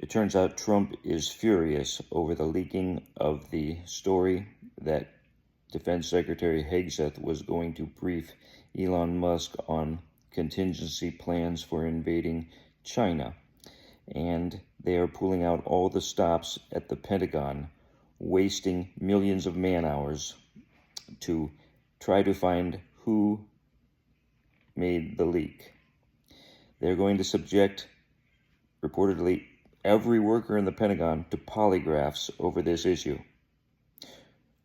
It turns out Trump is furious over the leaking of the story that Defense Secretary Hegseth was going to brief Elon Musk on contingency plans for invading China. And they are pulling out all the stops at the Pentagon, wasting millions of man-hours to try to find who made the leak. They're going to subject, reportedly, every worker in the Pentagon to polygraphs over this issue,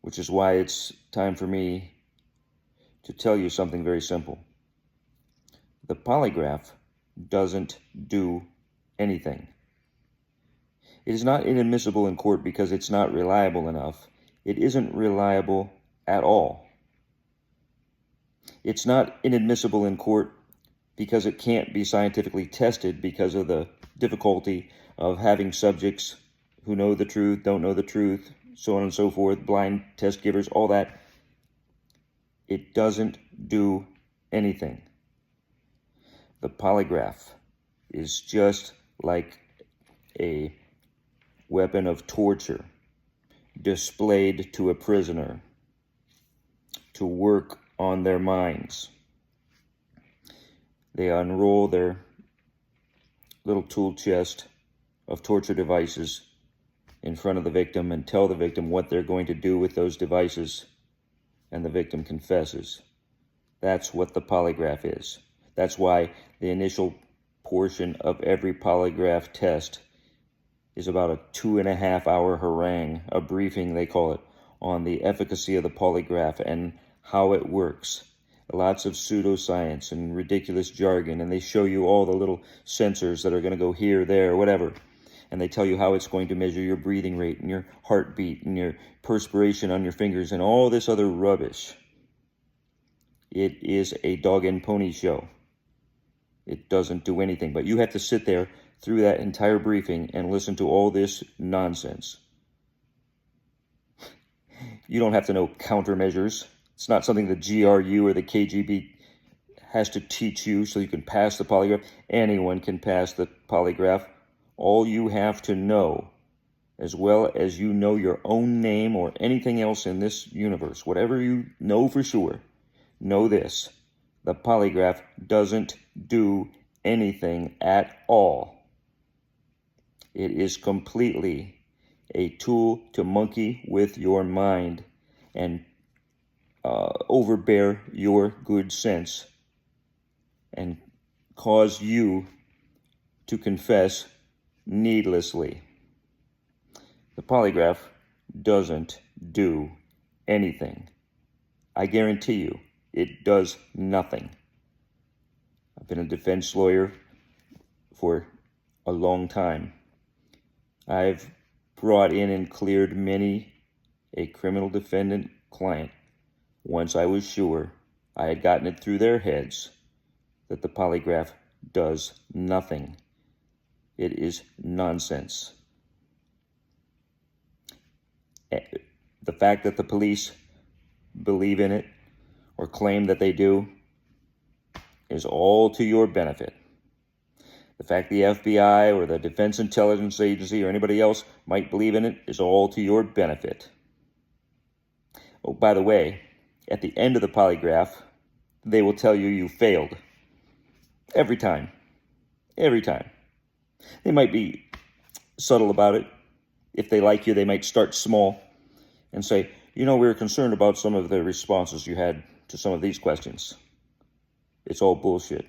which is why it's time for me to tell you something very simple. The polygraph doesn't do anything. It is not inadmissible in court because it's not reliable enough. It isn't reliable at all. It's not inadmissible in court because it can't be scientifically tested because of the difficulty of having subjects who know the truth, don't know the truth, so on and so forth, blind test givers, all that. It doesn't do anything. The polygraph is just like a weapon of torture displayed to a prisoner to work on their minds. They unroll their little tool chest of torture devices in front of the victim and tell the victim what they're going to do with those devices, and the victim confesses. That's what the polygraph is. That's why the initial portion of every polygraph test is about a 2.5-hour harangue, a briefing they call it, on the efficacy of the polygraph and how it works. Lots of pseudoscience and ridiculous jargon, and they show you all the little sensors that are going to go here, there, whatever. And they tell you how it's going to measure your breathing rate and your heartbeat and your perspiration on your fingers and all this other rubbish. It is a dog and pony show. It doesn't do anything, but you have to sit there through that entire briefing and listen to all this nonsense. You don't have to know countermeasures. It's not something the GRU or the KGB has to teach you so you can pass the polygraph. Anyone can pass the polygraph. All you have to know, as well as you know your own name or anything else in this universe, whatever you know for sure, know this: the polygraph doesn't do anything at all. It is completely a tool to monkey with your mind and overbear your good sense and cause you to confess needlessly. The polygraph doesn't do anything. I guarantee you, it does nothing. I've been a defense lawyer for a long time. I've brought in and cleared many a criminal defendant client once I was sure I had gotten it through their heads that the polygraph does nothing. It is nonsense. The fact that the police believe in it or claim that they do is all to your benefit. The fact the FBI or the Defense Intelligence Agency or anybody else might believe in it is all to your benefit. Oh, by the way, at the end of the polygraph, they will tell you you failed. Every time. Every time. They might be subtle about it. If they like you, they might start small and say, we were concerned about some of the responses you had to some of these questions. It's all bullshit.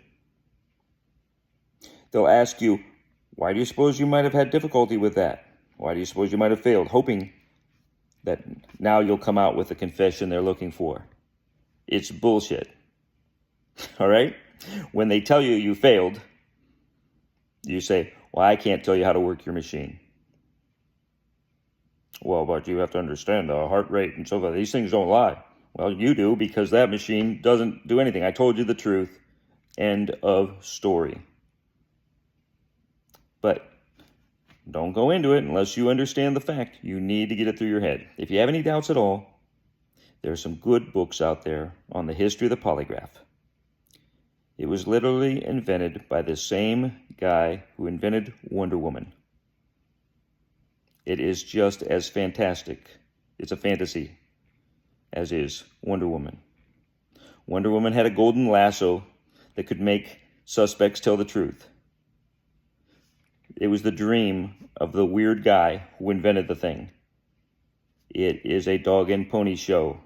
They'll ask you, why do you suppose you might have had difficulty with that? Why do you suppose you might have failed? Hoping that now you'll come out with the confession they're looking for. It's bullshit. All right? When they tell you you failed, you say, well, I can't tell you how to work your machine. Well, but you have to understand the heart rate and so forth. These things don't lie. Well, you do, because that machine doesn't do anything. I told you the truth. End of story. But don't go into it unless you understand the fact. You need to get it through your head. If you have any doubts at all, there are some good books out there on the history of the polygraph. It was literally invented by the same guy who invented Wonder Woman. It is just as fantastic. It's a fantasy, as is Wonder Woman. Wonder Woman had a golden lasso that could make suspects tell the truth. It was the dream of the weird guy who invented the thing. It is a dog and pony show.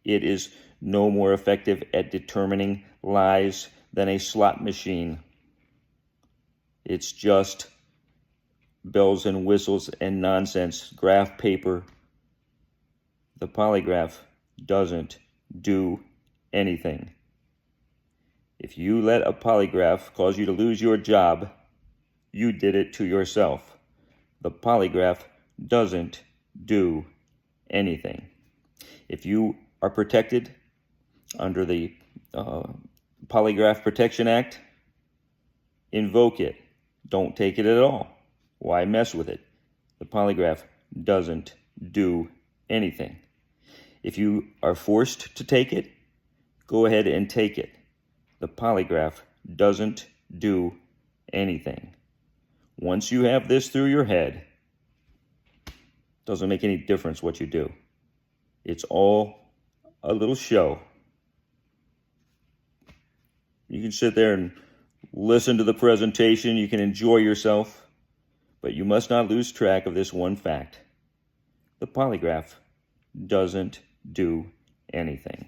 It is no more effective at determining lies than a slot machine. It's just bells and whistles and nonsense, graph paper. The polygraph doesn't do anything. If you let a polygraph cause you to lose your job, you did it to yourself. The polygraph doesn't do anything. If you are protected under the Polygraph Protection Act, invoke it. Don't take it at all. Why mess with it? The polygraph doesn't do anything. If you are forced to take it, go ahead and take it. The polygraph doesn't do anything. Once you have this through your head, it doesn't make any difference what you do. It's all a little show. You can sit there and listen to the presentation. You can enjoy yourself. But you must not lose track of this one fact. The polygraph doesn't do anything.